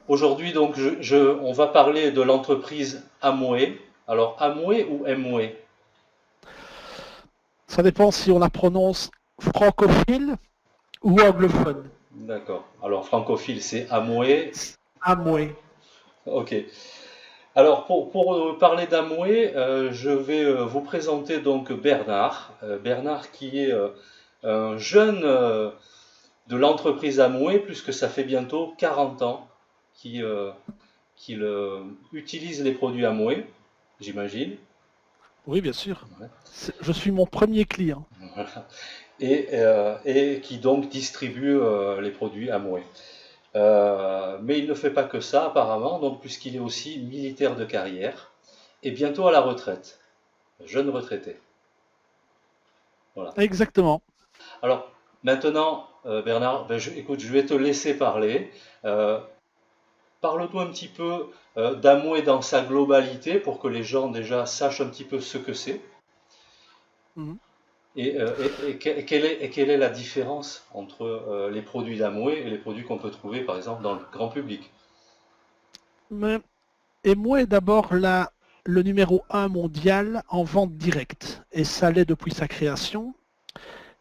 Aujourd'hui, donc, on va parler de l'entreprise Amway. Alors, Amway ou Amway? Ça dépend si on la prononce francophile ou anglophone. D'accord. Alors, francophile, c'est Amway. Amway. Ok. Alors, pour parler d'Amway, je vais vous présenter donc Bernard. Bernard qui est un jeune de l'entreprise Amway, puisque ça fait bientôt 40 ans qu'il qu'il, utilise les produits Amway, j'imagine. Oui, bien sûr. Ouais. Je suis mon premier client. Et qui donc distribue les produits Amway. Mais il ne fait pas que ça apparemment, donc puisqu'il est aussi militaire de carrière et bientôt à la retraite, jeune retraité. Voilà. Exactement. Alors maintenant, Bernard, écoute, je vais te laisser parler. Euh, Parle-nous un petit peu d'Amway dans sa globalité pour que les gens déjà sachent un petit peu ce que c'est. Mhm. Quelle est la différence entre les produits d'Amway et les produits qu'on peut trouver par exemple dans le grand public? Mais, et moi est d'abord le numéro un mondial en vente directe. Et ça l'est depuis sa création.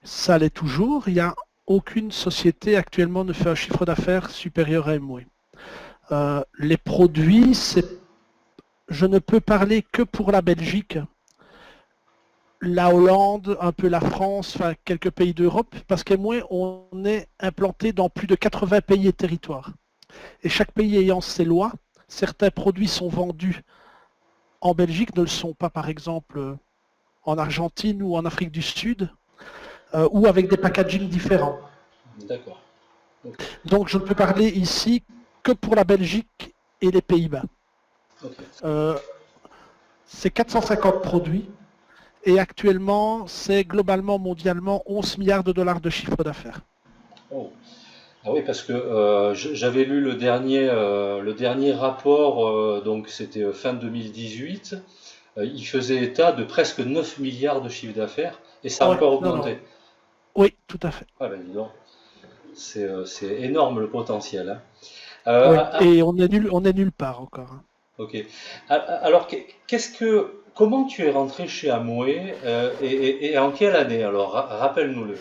Ça l'est toujours. Il n'y a aucune société actuellement ne fait un chiffre d'affaires supérieur à Amway. Les produits, je ne peux parler que pour la Belgique, la Hollande, un peu la France, enfin quelques pays d'Europe, parce qu'Amway, on est implanté dans plus de 80 pays et territoires. Et chaque pays ayant ses lois, certains produits sont vendus en Belgique, ne le sont pas par exemple en Argentine ou en Afrique du Sud, ou avec des packagings différents. D'accord. Ok. Donc je ne peux parler ici que pour la Belgique et les Pays-Bas. Ok. Euh, c'est 450 produits et actuellement c'est globalement mondialement 11 milliards de dollars de chiffre d'affaires. Oh. Ah oui, parce que j'avais lu le dernier rapport, donc c'était fin 2018. Il faisait état de presque 9 milliards de chiffre d'affaires et ça a Ouais, encore non, non. augmenté. Oui, tout à fait. Ah ben dis donc, c'est énorme le potentiel, hein. Oui, et on est nulle part encore, hein. Ok. Alors, comment tu es rentré chez Amway et en quelle année? Alors, rappelle-nous-le.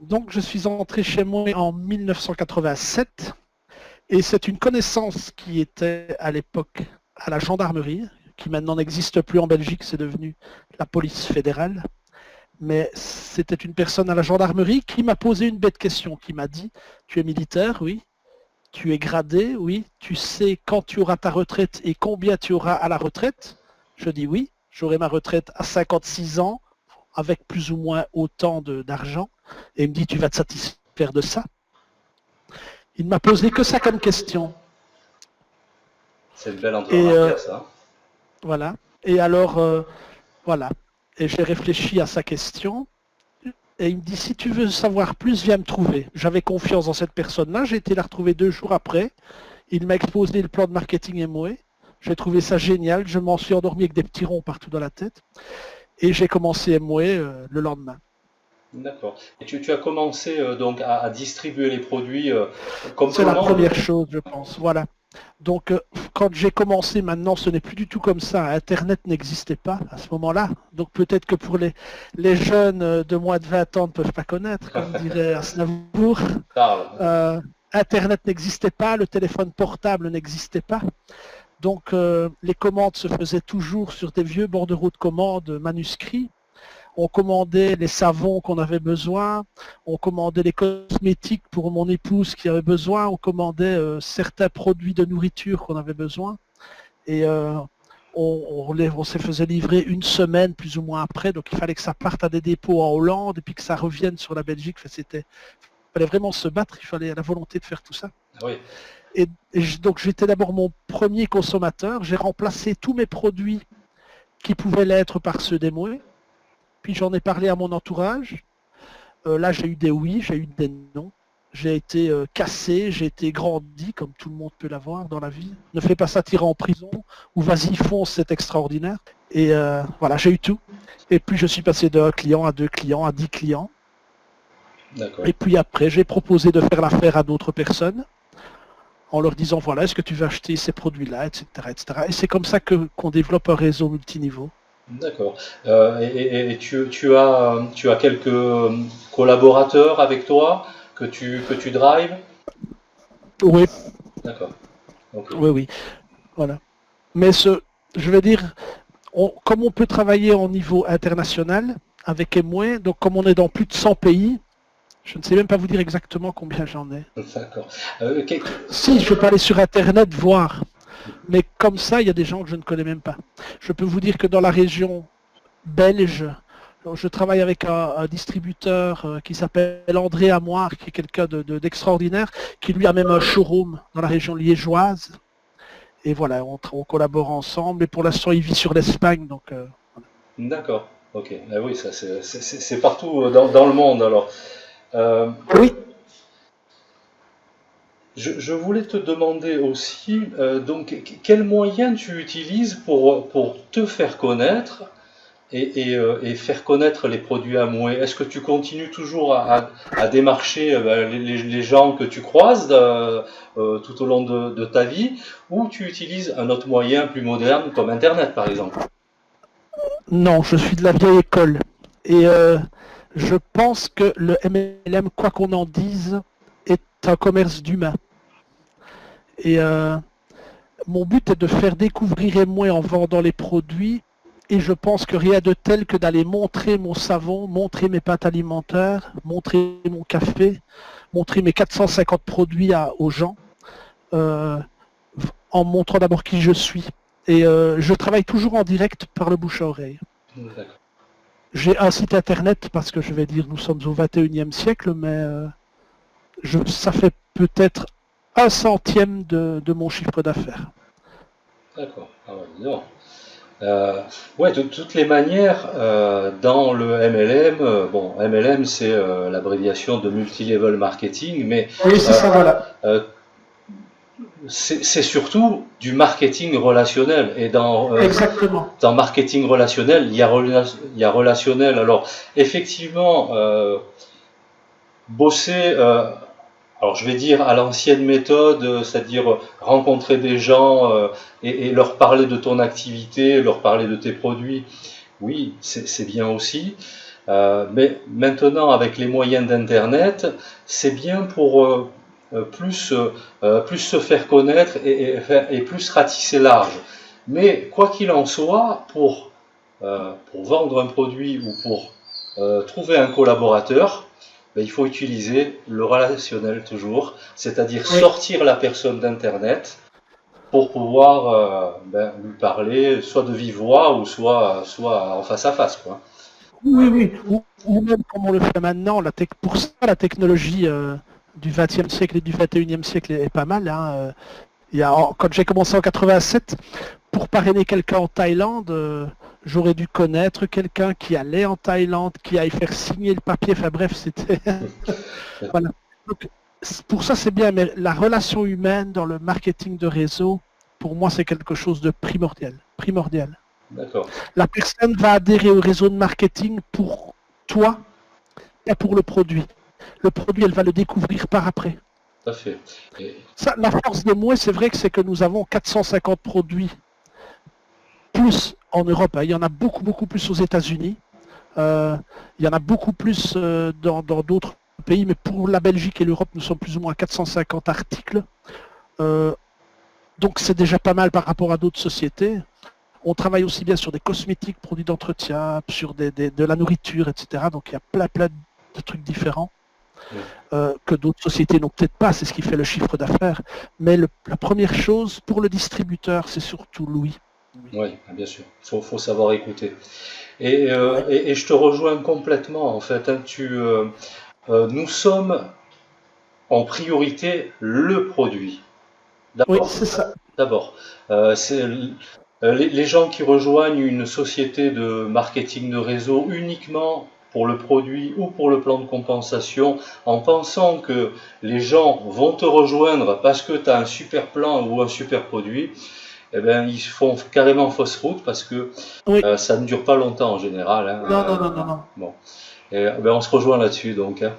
Donc je suis entré chez moi en 1987 et c'est une connaissance qui était à l'époque à la gendarmerie, qui maintenant n'existe plus en Belgique, c'est devenu la police fédérale. Mais c'était une personne à la gendarmerie qui m'a posé une bête question, qui m'a dit, tu es militaire, oui, tu es gradé, oui, tu sais quand tu auras ta retraite et combien tu auras à la retraite? Je dis oui, j'aurai ma retraite à 56 ans avec plus ou moins autant d'argent. Et il me dit, tu vas te satisfaire de ça? Il m'a posé que ça comme question. C'est une belle entrée en Et matière, ça. voilà. Et alors, voilà. Et j'ai réfléchi à sa question. Et il me dit, si tu veux savoir plus, viens me trouver. J'avais confiance dans cette personne-là. J'ai été la retrouver 2 jours après. Il m'a exposé le plan de marketing Amway. J'ai trouvé ça génial. Je m'en suis endormi avec des petits ronds partout dans la tête. Et j'ai commencé Amway le lendemain. D'accord. Et tu as commencé donc à distribuer les produits comme C'est tout le la monde? première chose, je pense. Voilà. Donc, quand j'ai commencé, maintenant, ce n'est plus du tout comme ça. Internet n'existait pas à ce moment-là. Donc, peut-être que pour les jeunes de moins de 20 ans ne peuvent pas connaître, comme dirait Aznavour. Parle. Euh, Internet n'existait pas, le téléphone portable n'existait pas. Donc, les commandes se faisaient toujours sur des vieux bordereaux de commandes manuscrits. On commandait les savons qu'on avait besoin, on commandait les cosmétiques pour mon épouse qui avait besoin, on commandait certains produits de nourriture qu'on avait besoin. Et on se faisait livrer une semaine plus ou moins après, donc il fallait que ça parte à des dépôts en Hollande et puis que ça revienne sur la Belgique. Enfin, il fallait vraiment se battre, il fallait la volonté de faire tout ça. Ah oui. Donc j'étais d'abord mon premier consommateur, j'ai remplacé tous mes produits qui pouvaient l'être par ceux d'Amway. Puis j'en ai parlé à mon entourage. Là, j'ai eu des oui, j'ai eu des non. J'ai été cassé, j'ai été grandi, comme tout le monde peut l'avoir dans la vie. Ne fais pas ça, t'iras en prison. Ou vas-y, fonce, c'est extraordinaire. Et voilà, j'ai eu tout. Et puis je suis passé d'un client à 2 clients, à 10 clients. D'accord. Et puis après, j'ai proposé de faire l'affaire à d'autres personnes en leur disant voilà, est-ce que tu veux acheter ces produits-là, etc., etc. Et c'est comme ça qu'on développe un réseau multiniveau. D'accord. Et tu as quelques collaborateurs avec toi que tu drives? Oui, D'accord. Ok. oui, oui, voilà. Mais je veux dire, comme on peut travailler au niveau international avec Emway, donc comme on est dans plus de 100 pays, je ne sais même pas vous dire exactement combien j'en ai. D'accord. Si, je peux aller sur Internet voir, mais comme ça, il y a des gens que je ne connais même pas. Je peux vous dire que dans la région belge, je travaille avec un distributeur qui s'appelle André Amoir, qui est quelqu'un d'extraordinaire, qui lui a même un showroom dans la région liégeoise. Et voilà, on collabore ensemble. Et pour l'instant, il vit sur l'Espagne, donc D'accord. Ok. Ah oui, ça c'est partout dans le monde alors. Euh, oui. je voulais te demander aussi, donc, quels moyens tu utilises pour te faire connaître et faire connaître les produits Amway? Est-ce que tu continues toujours à démarcher les gens que tu croises tout au long de ta vie, ou tu utilises un autre moyen plus moderne comme Internet par exemple? Non, je suis de la vieille école. Et je pense que le MLM, quoi qu'on en dise, est un commerce d'humains. Et mon but est de faire découvrir Emway en vendant les produits. Et je pense que rien de tel que d'aller montrer mon savon, montrer mes pâtes alimentaires, montrer mon café, montrer mes 450 produits aux gens, euh, en montrant d'abord qui je suis. Et je travaille toujours en direct par le bouche à oreille. D'accord. J'ai un site internet parce que je vais dire nous sommes au 21e siècle, mais ça fait peut-être un centième de mon chiffre d'affaires. D'accord. Ah ouais, dis donc. Ouais, de toutes les manières, dans le MLM, bon, MLM c'est l'abréviation de multi-level marketing, mais Oui, c'est euh, ça, voilà. euh, c'est surtout du marketing relationnel. Et Exactement. dans marketing relationnel, il y a relationnel. Alors, effectivement, bosser, alors je vais dire à l'ancienne méthode, c'est-à-dire rencontrer des gens et leur parler de ton activité, leur parler de tes produits. Oui, c'est bien aussi. Mais maintenant, avec les moyens d'Internet, c'est bien pour plus se faire connaître et plus ratisser large. Mais quoi qu'il en soit, pour vendre un produit ou pour trouver un collaborateur, ben, il faut utiliser le relationnel toujours, c'est-à-dire Oui, sortir la personne d'Internet pour pouvoir lui parler soit de vive voix ou soit en face à face, quoi. oui, oui. Ou même comme on le fait maintenant, pour ça, la technologie du 20e siècle et du 21e siècle est pas mal. Hein. Quand j'ai commencé en 87, pour parrainer quelqu'un en Thaïlande, j'aurais dû connaître quelqu'un qui allait en Thaïlande, qui allait faire signer le papier. Enfin bref, c'était... voilà. Donc, pour ça, c'est bien, mais la relation humaine dans le marketing de réseau, pour moi, c'est quelque chose de primordial. Primordial. D'accord, La personne va adhérer au réseau de marketing pour toi et pour le produit. Le produit, elle va le découvrir par après. tout à fait. Et, Ça, la force de moi, c'est vrai que c'est que nous avons 450 produits plus en Europe. Hein. Il y en a beaucoup, beaucoup plus aux États-Unis. Il y en a beaucoup plus dans d'autres pays, mais pour la Belgique et l'Europe, nous sommes plus ou moins à 450 articles. Euh, donc c'est déjà pas mal par rapport à d'autres sociétés. On travaille aussi bien sur des cosmétiques, produits d'entretien, sur de la nourriture, etc. Donc il y a plein de trucs différents que d'autres sociétés n'ont peut-être pas. C'est ce qui fait le chiffre d'affaires. Mais la première chose pour le distributeur, c'est surtout l'ouïe. Oui. oui, bien sûr, faut savoir écouter. Et, Ouais. et je te rejoins complètement, en fait. Hein, nous sommes en priorité le produit. Oui, D'abord, c'est ça. d'abord. C'est les gens qui rejoignent une société de marketing de réseau uniquement pour le produit ou pour le plan de compensation, en pensant que les gens vont te rejoindre parce que tu as un super plan ou un super produit, eh ben, ils font carrément fausse route parce que Oui. ça ne dure pas longtemps en général. Hein. Non, non, non, non, non. Bon. Et, ben, on se rejoint là-dessus donc. Hein.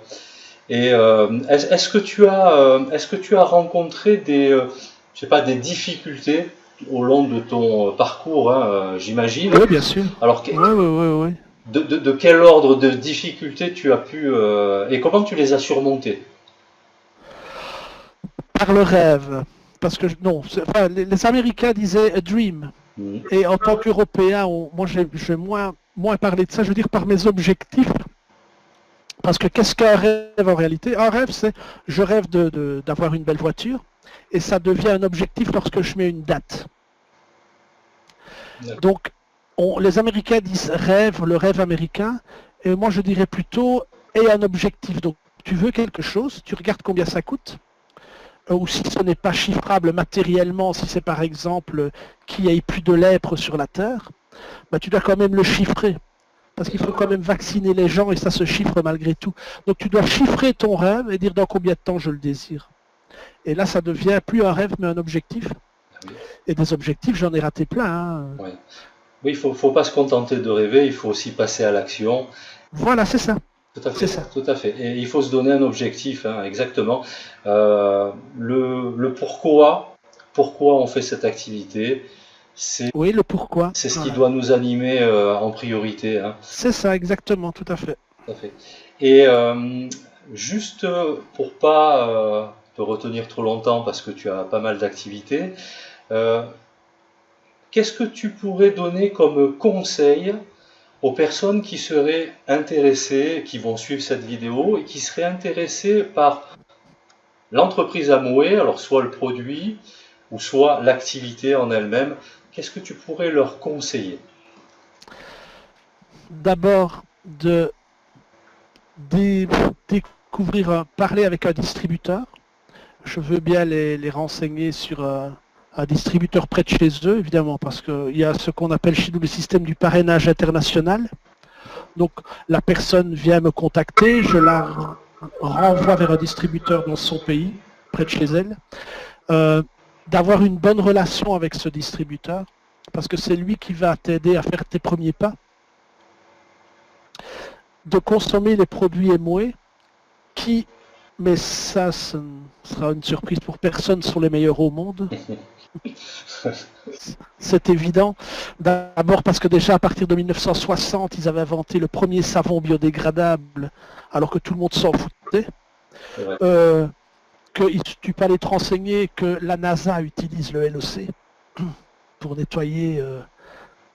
Et est-ce que tu as rencontré des, je sais pas, des difficultés au long de ton parcours, hein, j'imagine. Oui, bien sûr. Alors, Oui, oui, oui, oui. de quel ordre de difficultés tu as pu et comment tu les as surmontées? Par le rêve. Parce que, non, enfin, les Américains disaient a dream. Mhm. Et en tant qu'Européen, moi, j'ai moins parlé de ça, je veux dire par mes objectifs. Parce que qu'est-ce qu'un rêve en réalité? Un rêve, c'est je rêve d'avoir une belle voiture et ça devient un objectif lorsque je mets une date. Donc, les Américains disent rêve, le rêve américain, et moi je dirais plutôt aie un objectif. Donc, tu veux quelque chose, tu regardes combien ça coûte, ou si ce n'est pas chiffrable matériellement, si c'est par exemple qu'il n'y ait plus de lèpre sur la Terre, bah, tu dois quand même le chiffrer. Parce qu'il faut quand même vacciner les gens et ça se chiffre malgré tout. Donc tu dois chiffrer ton rêve et dire dans combien de temps je le désire. Et là, ça devient plus un rêve mais un objectif. Ah oui. Et des objectifs, j'en ai raté plein, hein. Ouais. Oui, faut pas se contenter de rêver, il faut aussi passer à l'action. Voilà, c'est ça. Tout à C'est fait, ça. tout à fait. Et il faut se donner un objectif, hein, exactement. Le pourquoi on fait cette activité, c'est Oui, le pourquoi. c'est ce qui Voilà. doit nous animer en priorité, hein, C'est ça, exactement, tout à fait. tout à fait. Et juste pour pas te retenir trop longtemps parce que tu as pas mal d'activités, euh, qu'est-ce que tu pourrais donner comme conseil aux personnes qui seraient intéressées, qui vont suivre cette vidéo et qui seraient intéressées par l'entreprise Amway, alors soit le produit ou soit l'activité en elle-même, qu'est-ce que tu pourrais leur conseiller? D'abord, de découvrir, parler avec un distributeur. Je veux bien les renseigner sur un distributeur près de chez eux, évidemment, parce qu'il y a ce qu'on appelle chez nous le système du parrainage international. Donc la personne vient me contacter, je la renvoie vers un distributeur dans son pays, près de chez elle. D'avoir une bonne relation avec ce distributeur, parce que c'est lui qui va t'aider à faire tes premiers pas. De consommer les produits Amway qui, mais ça, ce sera une surprise pour personne, sont les meilleurs au monde. C'est évident. D'abord parce que déjà à partir de 1960, ils avaient inventé le premier savon biodégradable, alors que tout le monde s'en foutait. Ouais. Tu peux aller te renseigner que la NASA utilise le LEC pour nettoyer.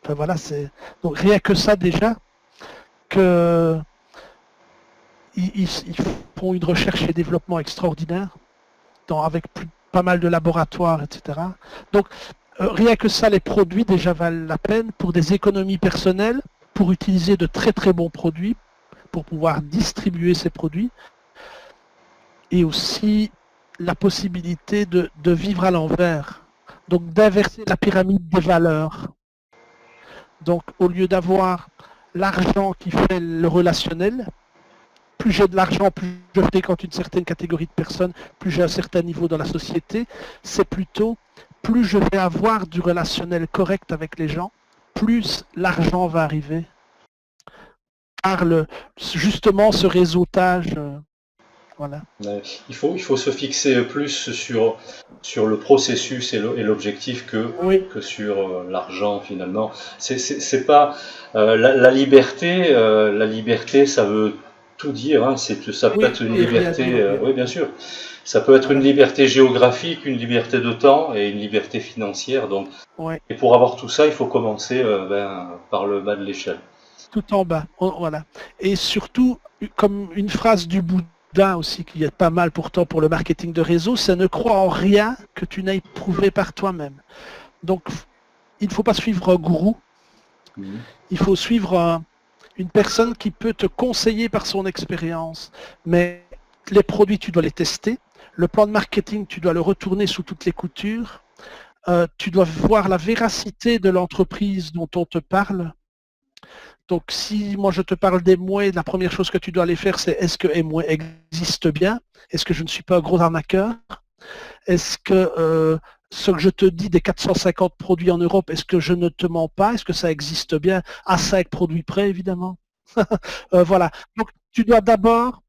Enfin voilà, c'est donc rien que ça déjà que ils font une recherche et développement extraordinaire avec pas mal de laboratoires, etc. Donc rien que ça, les produits déjà valent la peine pour des économies personnelles, pour utiliser de très très bons produits, pour pouvoir distribuer ces produits, et aussi la possibilité de vivre à l'envers, donc d'inverser la pyramide des valeurs. Donc au lieu d'avoir l'argent qui fait le relationnel, plus j'ai de l'argent, plus je fréquente une certaine catégorie de personnes, plus j'ai un certain niveau dans la société, c'est plutôt plus je vais avoir du relationnel correct avec les gens, plus l'argent va arriver par justement ce réseautage. Voilà. Il faut se fixer plus sur le processus et l'objectif Oui, que sur l'argent finalement. C'est pas la liberté, ça veut tout dire. Hein, ça peut oui, être une et rien liberté, dire en même oui temps. bien sûr. Ça peut être une Voilà. liberté géographique, une liberté de temps et une liberté financière. Donc, Ouais. et pour avoir tout ça, il faut commencer par le bas de l'échelle. Tout en bas. Voilà. Et surtout, comme une phrase du Bouddha aussi, qui est pas mal pourtant pour le marketing de réseau, c'est ne crois en rien que tu n'aies prouvé par toi-même. Donc, il ne faut pas suivre un gourou, Mhm. il faut suivre une personne qui peut te conseiller par son expérience. Mais les produits, tu dois les tester. Le plan de marketing, tu dois le retourner sous toutes les coutures. Tu dois voir la véracité de l'entreprise dont on te parle. Donc, si moi je te parle d'Amway, la première chose que tu dois aller faire, c'est est-ce que Amway existe bien? Est-ce que je ne suis pas un gros arnaqueur? Est-ce que ce que je te dis des 450 produits en Europe, est-ce que je ne te mens pas? Est-ce que ça existe bien? À 5 produits près, évidemment. Voilà. Donc, tu dois d'abord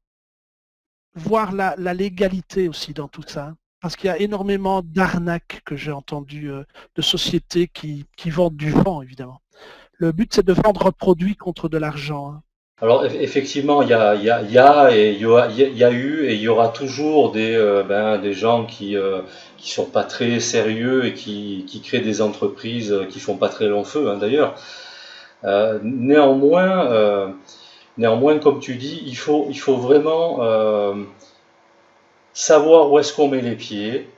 voir la légalité aussi dans tout ça. Parce qu'il y a énormément d'arnaques que j'ai entendu de sociétés qui vendent du vent, évidemment. Le but, c'est de vendre un produit contre de l'argent, hein. Alors effectivement, il y a et il y a eu et il y aura toujours des gens qui sont pas très sérieux et qui créent des entreprises qui font pas très long feu, hein, d'ailleurs. Néanmoins, néanmoins, comme tu dis, il faut vraiment savoir où est-ce qu'on met les pieds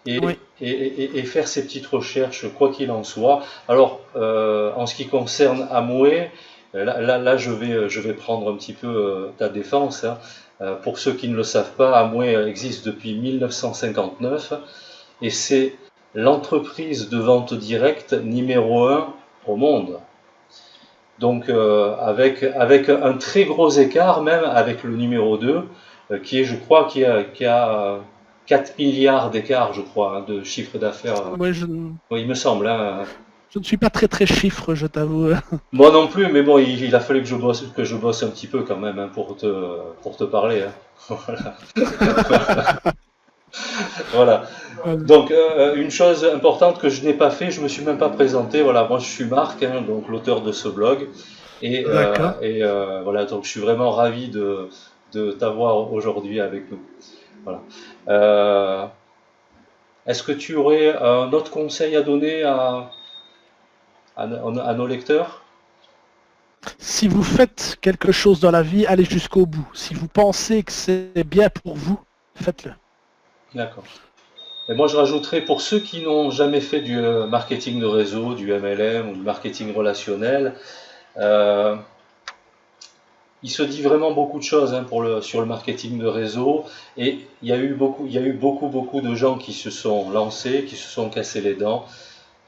Oui, et faire ses petites recherches, quoi qu'il en soit. Alors, en ce qui concerne Amway, je vais prendre un petit peu ta défense, hein. Pour ceux qui ne le savent pas, Amway existe depuis 1959 et c'est l'entreprise de vente directe numéro un au monde. Donc, avec un très gros écart, même avec le numéro 2, qui est, je crois, qui a 4 milliards d'écart, je crois, hein, de chiffre d'affaires. moi, Oui, il me semble, hein. je ne suis pas très très chiffre, je t'avoue. Moi non plus, mais bon, il a fallu que je bosse un petit peu quand même, hein, pour te parler, hein. Voilà. Voilà. Donc, une chose importante que je n'ai pas fait, je me suis même pas présenté. Voilà, moi je suis Marc, hein, donc l'auteur de ce blog. D'accord. Voilà, donc je suis vraiment ravi de t'avoir aujourd'hui avec nous. Voilà. Euh, Est-ce que tu aurais un autre conseil à donner à nos lecteurs? Si vous faites quelque chose dans la vie, allez jusqu'au bout. Si vous pensez que c'est bien pour vous, faites-le. D'accord. Et moi, je rajouterais pour ceux qui n'ont jamais fait du marketing de réseau, du MLM ou du marketing relationnel, euh, il se dit vraiment beaucoup de choses, hein, sur le marketing de réseau. Et il y a eu beaucoup de gens qui se sont lancés, qui se sont cassés les dents.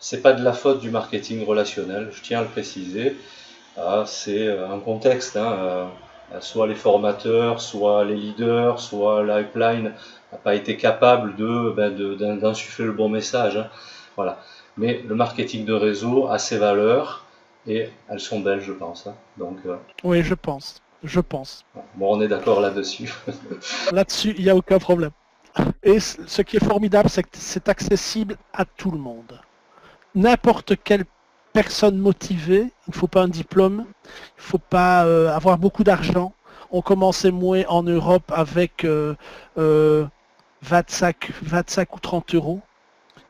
C'est pas de la faute du marketing relationnel, je tiens à le préciser. Ah, c'est un contexte, hein, soit les formateurs, soit les leaders, soit la pipeline n'a pas été capable d'insuffler le bon message, hein. Voilà. Mais le marketing de réseau a ses valeurs et elles sont belles, je pense, hein. Donc, Oui, je pense. Je pense. bon, on est d'accord là-dessus. Là-dessus, il n'y a aucun problème. Et ce qui est formidable, c'est que c'est accessible à tout le monde. N'importe quelle personne motivée, il ne faut pas un diplôme, il ne faut pas avoir beaucoup d'argent. On commençait moins en Europe avec 25 ou 30 euros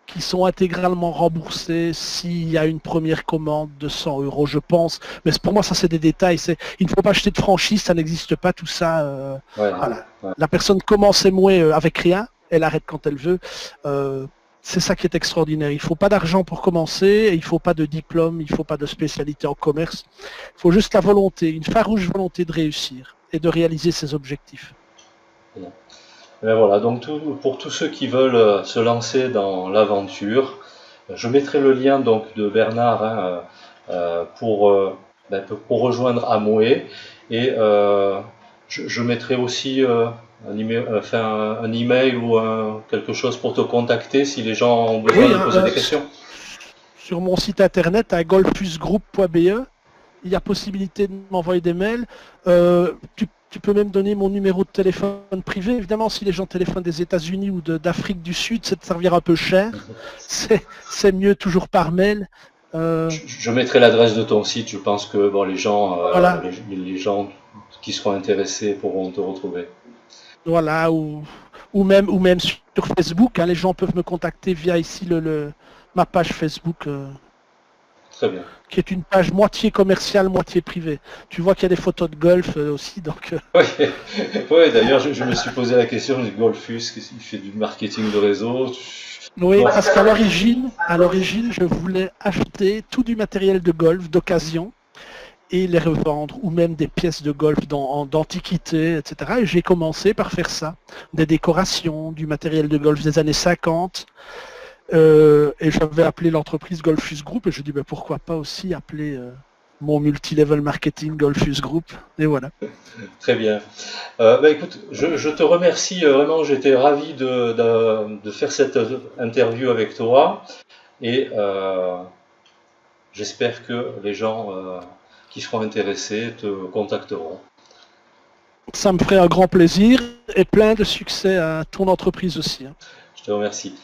qui sont intégralement remboursés s'il y a une première commande de 100 euros, je pense. Mais pour moi, ça, c'est des détails. Il ne faut pas acheter de franchise, ça n'existe pas, tout ça. Ouais, Voilà. ouais. La personne commence et moins avec rien, elle arrête quand elle veut. C'est ça qui est extraordinaire. Il ne faut pas d'argent pour commencer, il ne faut pas de diplôme, il ne faut pas de spécialité en commerce. Il faut juste la volonté, une farouche volonté de réussir et de réaliser ses objectifs. Ben voilà, donc pour tous ceux qui veulent se lancer dans l'aventure, je mettrai le lien donc de Bernard, hein, pour rejoindre Amway et je mettrai aussi un email ou quelque chose pour te contacter si les gens ont besoin Oui, de hein, poser des questions. sur mon site internet à golfusgroup.be, il y a possibilité de m'envoyer des mails. Tu peux même donner mon numéro de téléphone privé. Évidemment, si les gens téléphonent des États-Unis ou d'Afrique du Sud, ça te servira un peu cher. C'est mieux toujours par mail. Je mettrai l'adresse de ton site. Je pense que bon, Voilà, les gens qui seront intéressés pourront te retrouver. voilà, ou même sur Facebook, hein, les gens peuvent me contacter via ici ma page Facebook, Très bien. qui est une page moitié commerciale, moitié privée. Tu vois qu'il y a des photos de golf aussi, donc Oui, ouais, d'ailleurs, je me suis posé la question du Golfus, il fait du marketing de réseau. oui, Bon, parce à l'origine, je voulais acheter tout du matériel de golf d'occasion et les revendre, ou même des pièces de golf d'antiquité, etc. Et j'ai commencé par faire ça. Des décorations, du matériel de golf des années 50. Et j'avais appelé l'entreprise Golfus Group et je dis ben, pourquoi pas aussi appeler mon multi-level marketing Golfus Group. Et voilà. très bien. Écoute, je te remercie vraiment, j'étais ravi de faire cette interview avec toi et j'espère que les gens qui seront intéressés te contacteront. Ça me ferait un grand plaisir et plein de succès à ton entreprise aussi, hein. Je te remercie.